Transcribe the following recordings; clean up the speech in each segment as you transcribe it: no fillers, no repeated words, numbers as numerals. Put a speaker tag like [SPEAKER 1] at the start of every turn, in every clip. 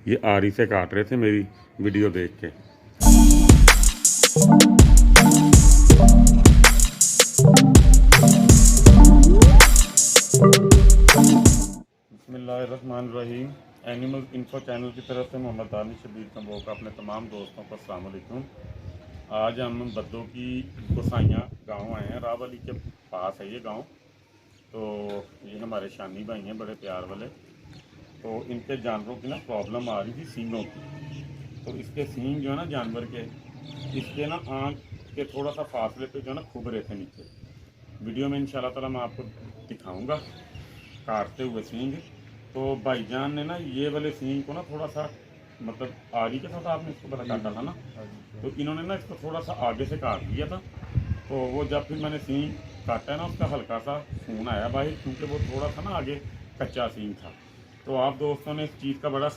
[SPEAKER 1] ये आरी से काट रहे थे मेरी वीडियो देख के। बिस्मिल्लाहिर्रहमानिर्रहीम। एनिमल इन्फो चैनल की तरफ से मोहम्मद दानिश शबीर तंबोह का अपने तमाम दोस्तों को अस्सलाम वालेकुम। आज हम बद्दों की गोसाइयाँ गांव आए हैं, रावली के पास है ये गांव। तो ये हमारे शानी भाई हैं, बड़े प्यार वाले। तो इनके जानवरों की ना प्रॉब्लम आ रही थी सींगों की। तो इसके सींग जो है ना जानवर के, इसके ना आँख के थोड़ा सा फासले पे जो है ना खुब रहे थे नीचे। वीडियो में इंशाल्लाह ताला मैं आपको दिखाऊंगा काटते हुए सींग। तो भाईजान ने ना ये वाले सींग को ना थोड़ा सा, मतलब आरी के साथ आपने इसको पता काटा था ना, तो इन्होंने ना इसको थोड़ा सा आगे से काट दिया था। तो वो जब फिर मैंने सींग काटा है ना, उसका हल्का सा खून आया बाहर, क्योंकि वो थोड़ा सा ना आगे कच्चा सींग था। तो आप दोस्तों ने इस चीज़ का बड़ा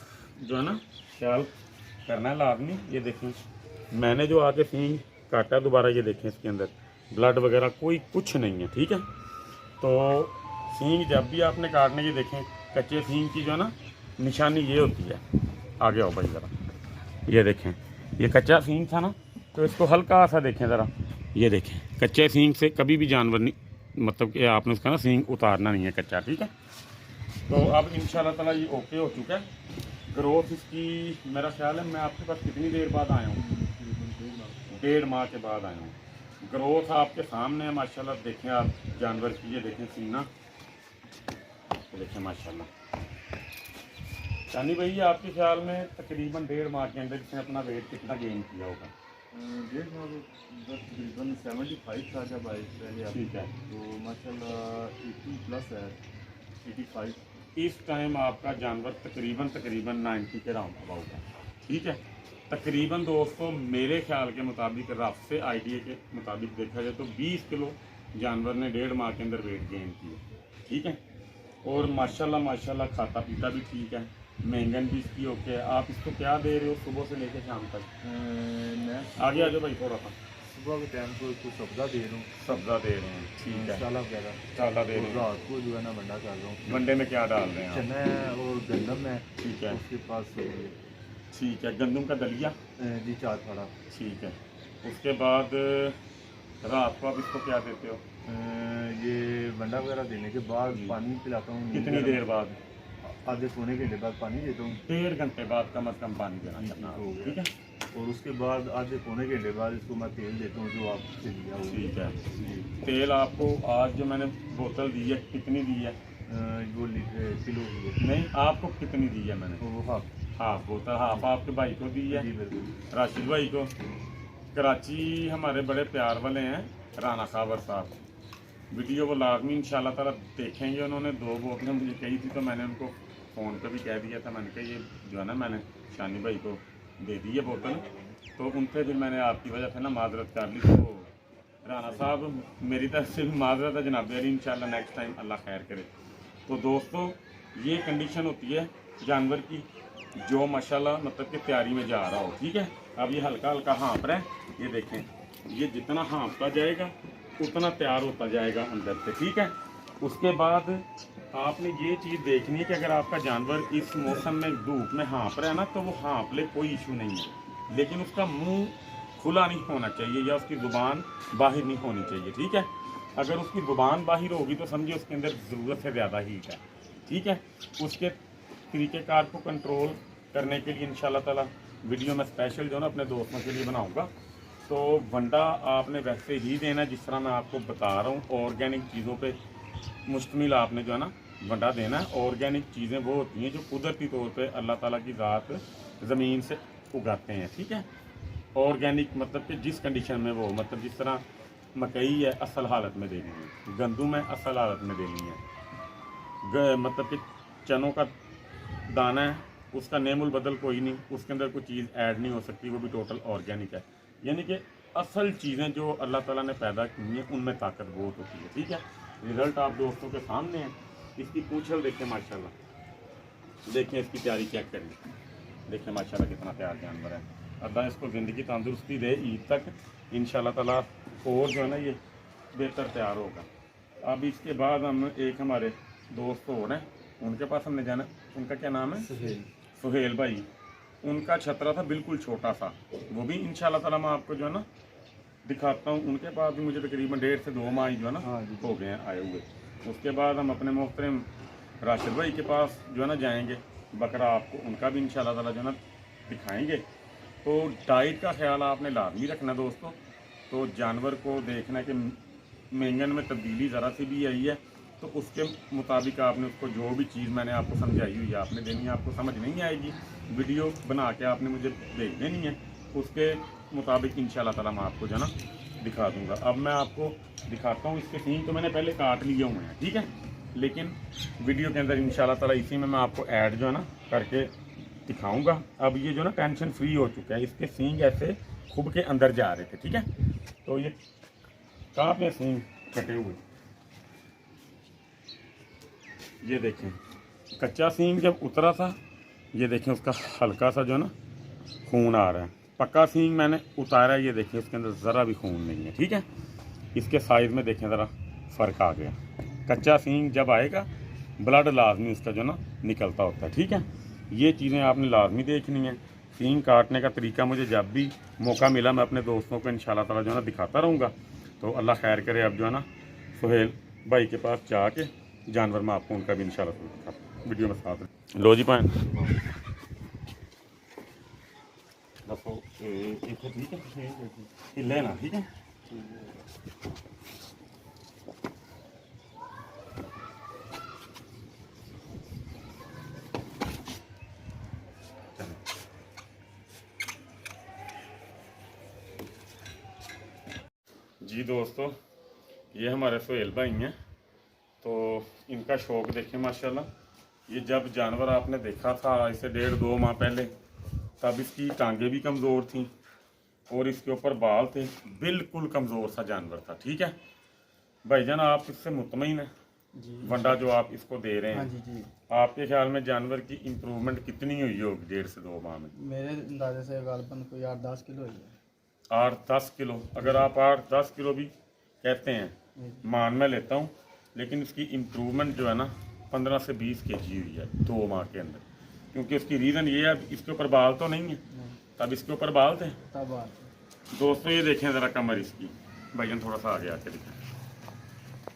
[SPEAKER 1] जो है ना ख्याल करना है लाजमी। ये देखें, मैंने जो आगे सींग काटा दोबारा, ये देखें इसके अंदर ब्लड वगैरह कोई कुछ नहीं है, ठीक है। तो सींग जब भी आपने काटने की देखें, कच्चे सींग की जो है ना निशानी ये होती है। आगे आओ भाई ज़रा, ये देखें, ये कच्चा सींग था ना, तो इसको हल्का सा देखें ज़रा, ये देखें कच्चे सींग से कभी भी जानवर नहीं, मतलब कि आपने उसका ना सींग उतारना नहीं है कच्चा, ठीक है। तो अब इंशाल्लाह ताला ये ओके हो चुका है। ग्रोथ इसकी मेरा ख्याल है, मैं आपके पास कितनी देर बाद आया हूँ? 1.5 माह के बाद आया हूँ। ग्रोथ आपके सामने है माशाल्लाह। देखें आप जानवर की, ये देखें सीना, तो देखें माशाल्लाह। शानी भाई आपके ख्याल में तकरीबन 1.5 माह के अंदर इसने अपना वेट कितना गेन किया होगा?
[SPEAKER 2] तकरीबन 75 था जब आई पहले,
[SPEAKER 1] ठीक है।
[SPEAKER 2] तो माशाल्लाह 80 प्लस है, 85।
[SPEAKER 1] इस टाइम आपका जानवर तकरीबन 90 के राउंड अबाउट है, ठीक है। तकरीबन दोस्तों मेरे ख्याल के मुताबिक, रफ से आइडिया के मुताबिक देखा जाए तो 20 किलो जानवर ने 1.5 माह के अंदर वेट गेन किया, ठीक है। और माशाल्लाह माशाल्लाह खाता पीता भी ठीक है, मेंगन भी इसकी ओके है। आप इसको क्या दे रहे हो सुबह से लेकर शाम तक?
[SPEAKER 2] मैं
[SPEAKER 1] आगे आ जाओ भाई थोड़ा सा।
[SPEAKER 2] सुबह के टाइम को कुछ सब्जा दे रहा हूँ,
[SPEAKER 1] सब्जा दे रहे हैं, ठीक है।
[SPEAKER 2] मसाला वगैरह
[SPEAKER 1] चाला दे रहे हैं।
[SPEAKER 2] रात को जो है ना वंडा कर रहा हूँ।
[SPEAKER 1] वनडे में क्या डाल रहे हैं आप?
[SPEAKER 2] चना है और गंदम है,
[SPEAKER 1] ठीक है,
[SPEAKER 2] उसके पास
[SPEAKER 1] ठीक है। गंदम का दलिया,
[SPEAKER 2] जी 4 फाड़ा।
[SPEAKER 1] ठीक है। उसके बाद रात को आप इसको क्या देते हो?
[SPEAKER 2] ये वंडा वगैरह देने के बाद
[SPEAKER 1] जी।
[SPEAKER 2] पानी पिलाता हूँ।
[SPEAKER 1] कितनी देर बाद?
[SPEAKER 2] आधे पौने घंटे बाद पानी देता हूँ।
[SPEAKER 1] 1.5 घंटे बाद कम अज़ कम पानी देना
[SPEAKER 2] जी,
[SPEAKER 1] करना,
[SPEAKER 2] हो गया।
[SPEAKER 1] ठीक है।
[SPEAKER 2] और उसके बाद आधे पौने घंटे बाद इसको मैं तेल देता हूँ जो आपसे लिया हुआ।
[SPEAKER 1] ठीक है।
[SPEAKER 2] जी।
[SPEAKER 1] तेल आपको आज जो मैंने बोतल दी है कितनी दी है?
[SPEAKER 2] वो किलो की है।
[SPEAKER 1] नहीं, आपको कितनी दी है मैंने?
[SPEAKER 2] वो
[SPEAKER 1] हाफ बोतल, हाफ आपके भाई को दी है,
[SPEAKER 2] जी बिल्कुल।
[SPEAKER 1] राशिद भाई को। कराची हमारे बड़े प्यार वाले हैं राना सावर साहब, वीडियो वो लाजमी इंशाल्लाह ताला देखेंगे। उन्होंने 2 बोतलें मुझे कही थी, तो मैंने उनको फ़ोन पे भी कह दिया था। मैंने कहा ये जो है ना मैंने शानी भाई को दे दी है बोतल। तो उनसे फिर मैंने आपकी वजह से ना माजरत कर ली। तो राना साहब मेरी तरफ से भी माजरत है जनाब यारी, इंशाल्लाह नेक्स्ट टाइम अल्लाह खैर करे। तो दोस्तों ये कंडीशन होती है जानवर की जो माशाल्लाह मतलब कि तैयारी में जा रहा हो, ठीक है। अब ये हल्का हल्का हाँप रहा है, ये देखें, ये जितना हाँपता जाएगा उतना तैयार होता जाएगा अंदर से, ठीक है। उसके बाद आपने ये चीज़ देखनी है कि अगर आपका जानवर इस मौसम में धूप में हाँप रहा है ना, तो वो हाँप ले, कोई इशू नहीं है, लेकिन उसका मुंह खुला नहीं होना चाहिए या उसकी ज़ुबान बाहर नहीं होनी चाहिए, ठीक है। अगर उसकी ज़ुबान बाहर होगी तो समझिए उसके अंदर ज़रूरत से ज़्यादा हीट है, ठीक है। उसके तरीक़ेकार को कंट्रोल करने के लिए इंशाल्लाह ताला वीडियो में स्पेशल जो है ना अपने दोस्तों के लिए बनाऊंगा। तो वंडा आपने वैसे ही देना जिस तरह मैं आपको बता रहा हूँ, ऑर्गेनिक चीज़ों पे मुश्तमिल आपने जो है ना वंडा देना है। ऑर्गेनिक चीज़ें वो होती हैं जो कुदरती तौर पे अल्लाह ताला की ज़ात ज़मीन से उगाते हैं, ठीक है। ऑर्गेनिक मतलब कि जिस कंडीशन में वो, मतलब जिस तरह मकई है असल हालत में देनी है, गंदम है असल हालत में देनी है, मतलब कि चनों का दाना है उसका नेमुल बदल कोई नहीं, उसके अंदर कोई चीज़ ऐड नहीं हो सकती, वो भी टोटल ऑर्गेनिक है। यानी कि असल चीज़ें जो अल्लाह ताला ने पैदा की हैं उनमें ताकत बहुत होती है, ठीक है। रिज़ल्ट आप दोस्तों के सामने है। इसकी पूंछल देखें माशाल्लाह, देखें इसकी तैयारी चेक करें, देखें माशाल्लाह कितना तैयार जानवर है। अल्लाह इसको ज़िंदगी तंदुरुस्ती दे ईद तक इंशाल्लाह ताला, और जो है ना ये बेहतर तैयार होगा। अब इसके बाद हम एक हमारे दोस्त और हैं, उनके पास हमने जाना, उनका क्या नाम है?
[SPEAKER 2] सुहेल।
[SPEAKER 1] सुहेल भाई। उनका छतरा था बिल्कुल छोटा सा, वो भी इंशाल्लाह ताला मैं आपको जो है ना दिखाता हूँ। उनके पास भी मुझे तकरीबन 1.5 से 2 माह ही जो है ना
[SPEAKER 2] हाँ जी।
[SPEAKER 1] हो गए हैं आए हुए। उसके बाद हम अपने मोहतरम राशिद भाई के पास जो है ना जाएंगे, बकरा आपको उनका भी इंशाल्लाह ताला जो है ना दिखाएंगे। तो डाइट का ख्याल आपने लाजमी रखना दोस्तों। तो जानवर को देखना कि मेंगन में तब्दीली ज़रा सी भी आई है तो उसके मुताबिक आपने उसको जो भी चीज़ मैंने आपको समझाई हुई है आपने देनी है। आपको समझ नहीं आएगी, वीडियो बना के आपने मुझे भेज देनी है, उसके मुताबिक इंशाल्लाह ताला मैं आपको जो है ना दिखा दूंगा। अब मैं आपको दिखाता हूँ। इसके सींग तो मैंने पहले काट लिए हुए हैं, ठीक है, लेकिन वीडियो के अंदर इंशाल्लाह ताला इसी में मैं आपको ऐड जो है ना करके दिखाऊंगा। अब ये जो ना टेंशन फ्री हो चुका है, इसके सींग ऐसे खुब के अंदर जा रहे थे, ठीक है। तो ये कहाँ पे सींग कटे हुए, ये देखें कच्चा सींग जब उतरा था, ये देखें उसका हल्का सा जो है ना खून आ रहा है। पक्का सींग मैंने उतारा है, ये देखें इसके अंदर ज़रा भी खून नहीं है, ठीक है। इसके साइज़ में देखें ज़रा फ़र्क आ गया। कच्चा सींग जब आएगा ब्लड लाजमी उसका जो ना निकलता होता है, ठीक है। ये चीज़ें आपने लाजमी देखनी है। सींग काटने का तरीका मुझे जब भी मौका मिला मैं अपने दोस्तों को इंशाल्लाह ताला जो है ना दिखाता रहूँगा। तो अल्लाह खैर करे। अब जो है ना सुहेल भाई के पास जाके जानवर में आपको उनका भी इंशाल्लाह दिखाता वीडियो में साथ। लो जी पान दसो इतने, ठीक है, हिले ना, ठीक है। जी दोस्तों, ये हमारे सुहेल भाई हैं। तो इनका शौक़ देखें माशाल्लाह। ये जब जानवर आपने देखा था इसे 1.5-2 माह पहले, तब इसकी टांगें भी कमज़ोर थीं और इसके ऊपर बाल थे, बिल्कुल कमज़ोर सा जानवर था, ठीक है। भाईजान आप इससे मुतमईन हैं
[SPEAKER 3] जी,
[SPEAKER 1] वंडा जो आप इसको दे रहे
[SPEAKER 3] हाँ
[SPEAKER 1] हैं,
[SPEAKER 3] जी जी।
[SPEAKER 1] आपके ख्याल में जानवर की इम्प्रूवमेंट कितनी हुई होगी 1.5 से 2 माह में?
[SPEAKER 3] मेरे अंदाजे से गालबन कोई 8-10 किलो ही है।
[SPEAKER 1] 8-10 किलो? अगर आप 8-10 किलो भी कहते हैं मान मैं लेता हूँ, लेकिन इसकी इम्प्रूवमेंट जो है ना 15 से 20 kg हुई है 2 माह के अंदर। क्योंकि उसकी रीज़न ये है इसके ऊपर बाल तो नहीं है, तब इसके ऊपर बाल थे।
[SPEAKER 3] तब बात
[SPEAKER 1] दोस्तों ये देखें ज़रा कमर इसकी, भाईजान थोड़ा सा आगे आके दिखें,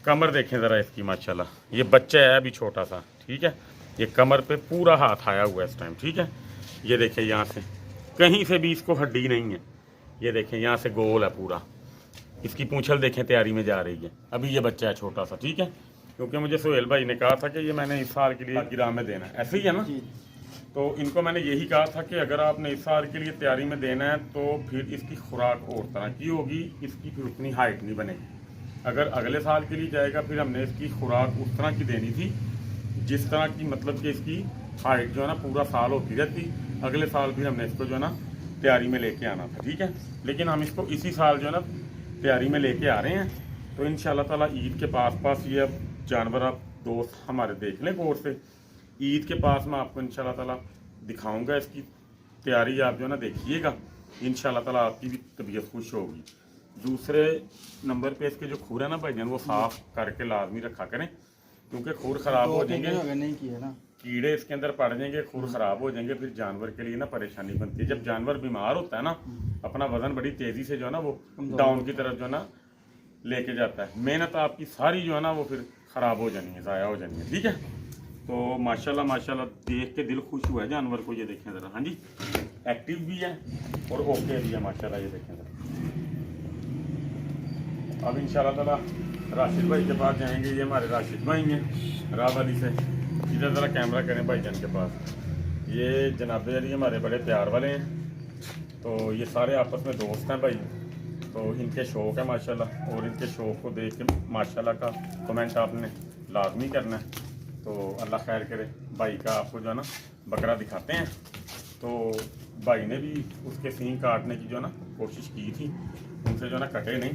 [SPEAKER 1] कमर देखें ज़रा इसकी माशाल्लाह। ये बच्चा है अभी छोटा सा, ठीक है। ये कमर पे पूरा हाथ आया हुआ है इस टाइम, ठीक है। ये देखें यहाँ से कहीं से भी इसको हड्डी नहीं है, ये देखें यहाँ से गोल है पूरा। इसकी पूंछल देखें तैयारी में जा रही है, अभी ये बच्चा है छोटा सा, ठीक है। क्योंकि मुझे सुहेल भाई ने कहा था कि ये मैंने इस साल के लिए गिराम में देना है, ऐसे ही है ना।
[SPEAKER 3] जी।
[SPEAKER 1] तो इनको मैंने यही कहा था कि अगर आपने इस साल के लिए तैयारी में देना है तो फिर इसकी खुराक और तरह की होगी, इसकी फिर उतनी हाइट नहीं बनेगी। अगर अगले साल के लिए जाएगा फिर हमने इसकी खुराक उस तरह की देनी थी जिस तरह की मतलब कि इसकी हाइट जो है ना पूरा साल होती रहती। अगले साल फिर हमने इसको जो है ना तैयारी में लेके आना था, ठीक है। लेकिन हम इसको इसी साल जो है ना तैयारी में लेके आ रहे हैं। तो इंशाल्लाह ताला ईद के पास ये अब जानवर आप दोस्त हमारे देख लें गौर से। ईद के पास मैं आपको इंशाल्लाह ताला दिखाऊंगा इसकी तैयारी, आप जो है ना देखिएगा, इंशाल्लाह ताला आपकी भी तबीयत खुश होगी। दूसरे नंबर पे इसके जो खूर है ना भाईजान वो साफ़ करके लाजमी रखा करें, क्योंकि खूर ख़राब हो जाएंगे,
[SPEAKER 3] नहीं किया ना,
[SPEAKER 1] कीड़े इसके अंदर पड़ जाएंगे, खूर ख़राब हो जाएंगे, फिर जानवर के लिए ना परेशानी बनती है। जब जानवर बीमार होता है ना अपना वज़न बड़ी तेज़ी से जो है ना वो डाउन की तरफ जो है ना लेके जाता है। मेहनत आपकी सारी जो है ना वो फिर ख़राब हो जानी है, ज़ाया हो जानी है, ठीक है। तो माशाल्लाह माशाल्लाह देख के दिल खुश हुआ है जानवर को। ये देखें ज़रा, हाँ जी, एक्टिव भी है और ओके भी है माशाल्लाह। ये देखें ज़रा। अब इंशाल्लाह ताला राशिद भाई के पास जाएंगे। ये हमारे राशिद भाई हैं राव अली से। इधर ज़रा कैमरा करें भाईजान के पास। ये जनाब अली हमारे बड़े प्यार वाले हैं, तो ये सारे आपस में दोस्त हैं भाई। तो इनके शौक़ है माशाल्लाह, और इनके शौक़ को देख के माशाल्लाह का कमेंट आपने लाजमी करना है। तो अल्लाह खैर करे। भाई का आपको जो है ना बकरा दिखाते हैं। तो भाई ने भी उसके सींग काटने की जो है ना कोशिश की थी, उनसे जो है ना कटे नहीं,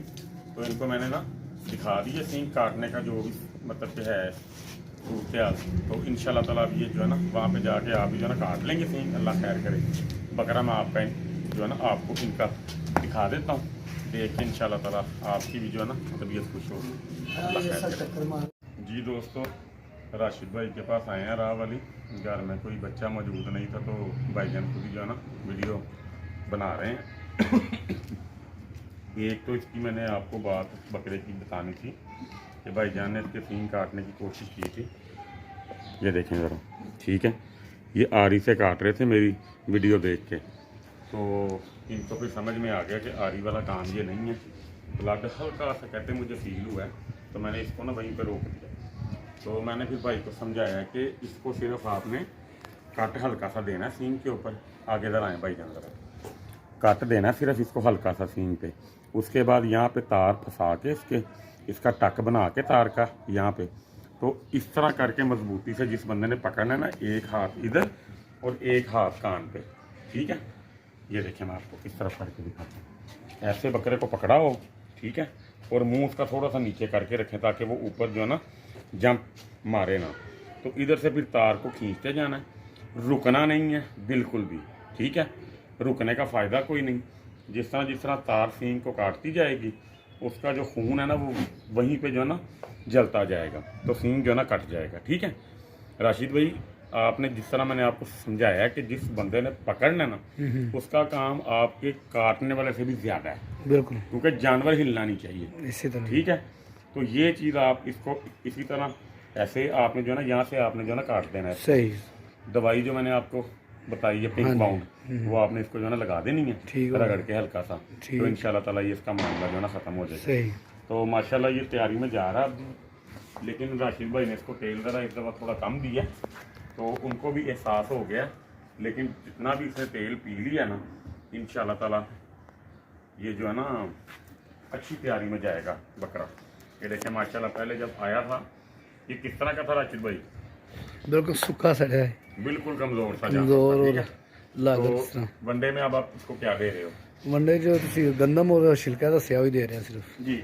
[SPEAKER 1] तो इनको मैंने ना दिखा दिए सींग काटने का जो भी मतलब कि है सूरत हाल। तो इंशाल्लाह ताला अब ये जो है ना वहाँ पे जाके आप भी जो है ना काट लेंगे सींग, अल्लाह खैर करे। बकरा मैं आपका जो है ना आपको इनका दिखा देता हूँ, देख के इंशाल्लाह ताला आपकी भी जो है ना तबीयत खुश होगी, अल्लाह खैर करे। जी दोस्तों, राशिद भाई के पास आए हैं राह वाली। घर में कोई बच्चा मौजूद नहीं था तो भाईजान खुद ही जो है ना वीडियो बना रहे हैं। एक तो इसकी मैंने आपको बात बकरे की बतानी थी कि भाईजान ने इसके सींग काटने की कोशिश की थी। ये देखें ज़रा, ठीक है, ये आरी से काट रहे थे मेरी वीडियो देख के, तो इनको फिर समझ में आ गया कि आरी वाला काम ये नहीं है। ब्लड हल्का सा कहते मुझे फील हुआ है, तो मैंने इसको ना वहीं पर रोक दिया। तो मैंने फिर भाई को समझाया कि इसको सिर्फ आपने कट हल्का सा देना है सींग के ऊपर। आगे इधर आए भाईजान ज़रा, कट देना सिर्फ इसको हल्का सा सींग पे। उसके बाद यहाँ पे तार फंसा के इसका टक बना के तार का यहाँ पे, तो इस तरह करके मजबूती से जिस बंदे ने पकड़ना है ना, एक हाथ इधर और एक हाथ कान पे, ठीक है। ये देखें मैं आपको इस तरफ करके दिखाता हूँ। ऐसे बकरे को पकड़ा हो, ठीक है, और मुंह उसका थोड़ा सा नीचे करके रखें ताकि वो ऊपर जो है ना जंप मारे ना। तो इधर से फिर तार को खींचते जाना है, रुकना नहीं है बिल्कुल भी, ठीक है। रुकने का फ़ायदा कोई नहीं। जिस तरह तार सींग को काटती जाएगी उसका जो खून है ना वो वहीं पे जो है ना जलता जाएगा, तो सींग जो है ना कट जाएगा, ठीक है। राशिद भाई, आपने जिस तरह मैंने आपको समझाया कि जिस बंदे ने पकड़ना है ना, उसका काम आपके काटने वाले से भी ज़्यादा है,
[SPEAKER 3] बिल्कुल,
[SPEAKER 1] क्योंकि जानवर हिलना नहीं चाहिए,
[SPEAKER 3] इसी तरह,
[SPEAKER 1] ठीक है। तो ये चीज़ आप इसको इसी तरह ऐसे आपने जो है ना यहाँ से आपने जो है ना काट देना है।
[SPEAKER 3] सही।
[SPEAKER 1] दवाई जो मैंने आपको बताई है पिंक बाउंड, वो आपने इसको जो है ना लगा देनी है,
[SPEAKER 3] ठीक है,
[SPEAKER 1] रगड़ के हल्का सा, तो इंशाल्लाह ताला ये इसका मामला जो है ना ख़त्म हो जाएगा।
[SPEAKER 3] सही।
[SPEAKER 1] तो माशाल्लाह ये तैयारी में जा रहा है, लेकिन राशिद भाई ने इसको तेल ज़रा इस दफ़ा थोड़ा कम दिया, तो उनको भी एहसास हो गया। लेकिन जितना भी इसने तेल पी लिया ना, इंशाल्लाह ताला ये जो है ना अच्छी तैयारी में जाएगा बकरा। ये देखिए माशाल्लाह, पहले जब आया था ये किस तरह का था राशिद भाई?
[SPEAKER 3] बिल्कुल सूखा सड़ा है,
[SPEAKER 1] बिल्कुल कमज़ोर सा
[SPEAKER 3] कमज़ोर
[SPEAKER 1] ठीक है।
[SPEAKER 3] लागत
[SPEAKER 1] तो वनडे में अब आप इसको क्या दे रहे हो?
[SPEAKER 3] वनडे जो गंदम और छिलका दसिया ही दे रहे हैं, सिर्फ
[SPEAKER 1] जी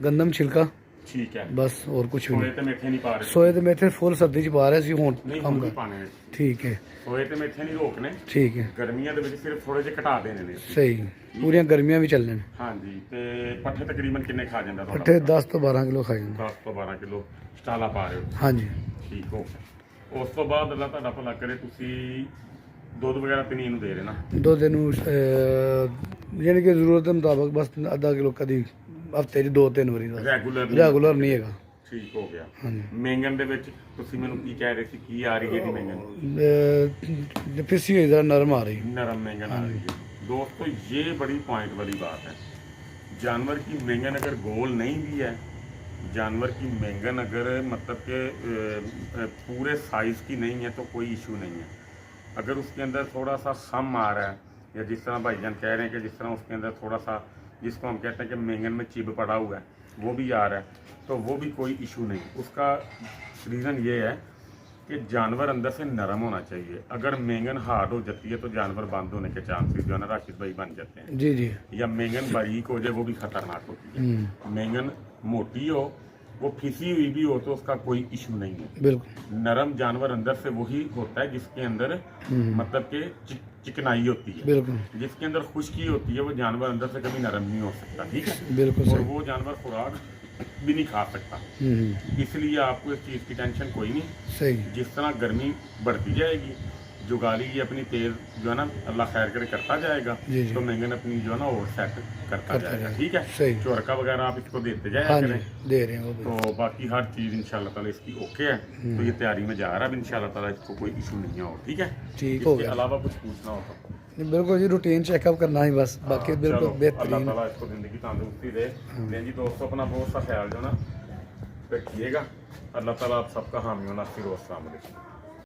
[SPEAKER 3] गंदम छिलका,
[SPEAKER 1] ठीक है,
[SPEAKER 3] बस और कुछ भी
[SPEAKER 1] सोए
[SPEAKER 3] नहीं।
[SPEAKER 1] ते मेथे नहीं पा रहे?
[SPEAKER 3] सोए ते मेथे फुल सर्दी च पा रहे सी, हुण
[SPEAKER 1] नहीं
[SPEAKER 3] कम
[SPEAKER 1] हम भी
[SPEAKER 3] कर,
[SPEAKER 1] पाने ने।
[SPEAKER 3] ठीक है,
[SPEAKER 1] सोए ते मेथे नहीं रोकने,
[SPEAKER 3] ठीक है,
[SPEAKER 1] गर्मियां ਦੇ ਵਿੱਚ ਸਿਰਫ ਥੋੜੇ ਜਿਹੇ ਘਟਾ ਦੇਣੇ ਨੇ।
[SPEAKER 3] सही। पूरियां गर्मियां भी चलने ने।
[SPEAKER 1] ਹਾਂਜੀ, ਤੇ ਪੱਠੇ ਤਕਰੀਬਨ ਕਿੰਨੇ ਖਾ ਜਾਂਦਾ ਤੁਹਾਡਾ?
[SPEAKER 3] पट्ठे 10 तो 12 किलो खाए जाते।
[SPEAKER 1] 10 ਤੋਂ 12 ਕਿਲੋ ਸਟਾਲਾ ਪਾ ਰਹੇ ਹੋ,
[SPEAKER 3] हाँ जी,
[SPEAKER 1] ਠੀਕ ਹੋ। ਉਸ ਤੋਂ ਬਾਅਦ ਅੱਲਾ ਤੁਹਾਡਾ ਭਲਾ ਕਰੇ, ਤੁਸੀਂ ਦੁੱਧ ਵਗੈਰਾ ਪਨੀਰ ਨੂੰ ਦੇ ਰਹੇ ਨਾ?
[SPEAKER 3] दो दिन यानी कि जरूरत के मुताबिक बस आधा किलो कभी हफ्ते 2-3 बारी बस,
[SPEAKER 1] ਰੈਗੂਲਰ
[SPEAKER 3] रेगुलर नहीं है।
[SPEAKER 1] ਠੀਕ ਹੋ ਗਿਆ।
[SPEAKER 3] हाँ जी,
[SPEAKER 1] ਮੈਂਗਨ ਦੇ ਵਿੱਚ ਤੁਸੀਂ ਮੈਨੂੰ ਕੀ ਕਹਿ ਰਹੇ ਸੀ, ਕੀ ਆ ਰਹੀ ਹੈ ਜੀ ਮੈਂਗਨ?
[SPEAKER 3] फिसी हुई जरा नरम आ रही।
[SPEAKER 1] नरम मैंगन आ रही है। दोस्तों ये बड़ी पॉइंट वाली बात है, जानवर की मैंगन अगर गोल नहीं भी है, जानवर की मैंगन अगर मतलब कि पूरे साइज़ की नहीं है तो कोई इशू नहीं है। अगर उसके अंदर थोड़ा सा सम आ रहा है, या जिस तरह भाईजान कह रहे हैं कि जिस तरह उसके अंदर थोड़ा सा जिसको हम कहते हैं कि मैंगन में चिब पड़ा हुआ है, वो भी आ रहा है, तो वो भी कोई इशू नहीं। उसका रीज़न ये है कि जानवर अंदर से नरम होना चाहिए। अगर मैंगन हार्ड हो जाती है तो जानवर बंद होने के चांसेस जो है ना राशिद भाई बन जाते हैं,
[SPEAKER 3] जी जी,
[SPEAKER 1] या मैंगन बारीक हो जाए वो भी खतरनाक होती है। मैंगन मोटी हो, वो फिसी हुई भी हो, तो उसका कोई इशू नहीं है।
[SPEAKER 3] बिल्कुल,
[SPEAKER 1] नरम जानवर अंदर से वही होता है जिसके अंदर मतलब कि चिकनाई होती है।
[SPEAKER 3] बिल्कुल,
[SPEAKER 1] जिसके अंदर खुश्की होती है वो जानवर अंदर से कभी नरम नहीं हो सकता, ठीक है।
[SPEAKER 3] बिल्कुल
[SPEAKER 1] और
[SPEAKER 3] सही।
[SPEAKER 1] वो जानवर खुराक भी नहीं खा सकता, इसलिए आपको इस चीज़ की टेंशन कोई नहीं।
[SPEAKER 3] सही,
[SPEAKER 1] जिस तरह गर्मी बढ़ती जाएगी, जुगाली ये अपनी तेल जो है ना अल्लाह खैर करे करता जाएगा,
[SPEAKER 3] जी जी,
[SPEAKER 1] तो मैंगन अपनी जो है ना और सेट करता जाएगा, ठीक है।
[SPEAKER 3] सही।
[SPEAKER 1] चोरका वगैरह आप इसको देते जाया
[SPEAKER 3] हाँ जी,
[SPEAKER 1] करें,
[SPEAKER 3] दे रहे हैं वो भी।
[SPEAKER 1] तो बाकी हर चीज़ इंशाल्लाह ताला इसकी ओके है। तो ये तैयारी में जा रहा है, अब इंशाल्लाह ताला इसको कोई इशू नहीं हो, ठीक है।
[SPEAKER 3] ठीक हो
[SPEAKER 1] इसके
[SPEAKER 3] गया।
[SPEAKER 1] अलावा कुछ पूछना हो तो
[SPEAKER 3] नहीं, बिल्कुल जी, रूटीन चेकअप करना ही बस, बाकी
[SPEAKER 1] हाँ,
[SPEAKER 3] बिल्कुल
[SPEAKER 1] चलो, अल्लाह
[SPEAKER 3] बेहतरीन।
[SPEAKER 1] ताला इसको ज़िंदगी तंदुरुस्ती दे। जी दोस्तों, अपना बहुत सा ख्याल जो ना रखिएगा। अल्लाह ताला आप सबका हामी हो। नासिर। अस्सलाम वालेकुम।